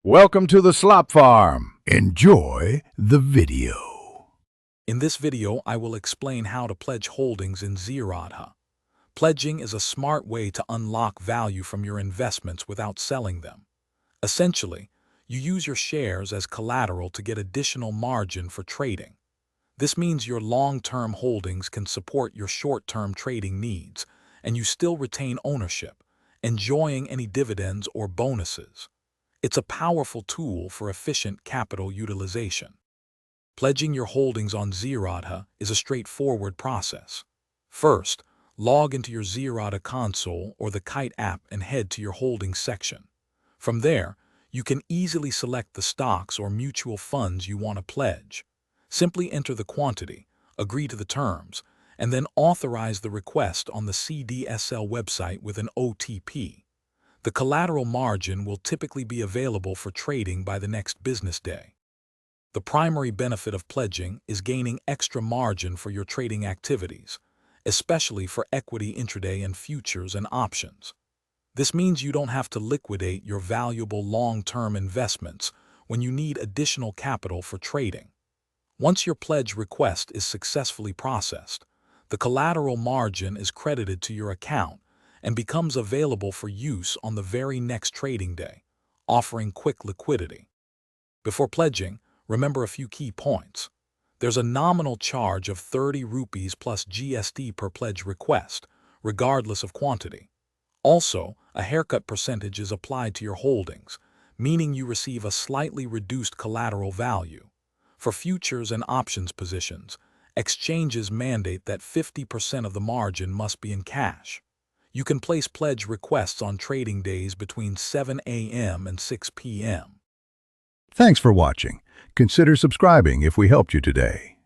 Welcome to the Slop Farm. Enjoy the video. In this video, I will explain how to pledge holdings in Zerodha. Pledging is a smart way to unlock value from your investments without selling them. Essentially, you use your shares as collateral to get additional margin for trading. This means your long-term holdings can support your short-term trading needs, and you still retain ownership, enjoying any dividends or bonuses. It's a powerful tool for efficient capital utilization. Pledging your holdings on Zerodha is a straightforward process. First, log into your Zerodha console or the Kite app and head to your holdings section. From there, you can easily select the stocks or mutual funds you want to pledge. Simply enter the quantity, agree to the terms, and then authorize the request on the CDSL website with an OTP. The collateral margin will typically be available for trading by the next business day. The primary benefit of pledging is gaining extra margin for your trading activities, especially for equity intraday and futures and options. This means you don't have to liquidate your valuable long-term investments when you need additional capital for trading. Once your pledge request is successfully processed, the collateral margin is credited to your account and becomes available for use on the very next trading day, offering quick liquidity. Before pledging, remember a few key points. There's a nominal charge of 30 rupees plus GST per pledge request, regardless of quantity. Also, a haircut percentage is applied to your holdings, meaning you receive a slightly reduced collateral value. For futures and options positions, exchanges mandate that 50% of the margin must be in cash. You can place pledge requests on trading days between 7 a.m. and 6 p.m. Thanks for watching. Consider subscribing if we helped you today.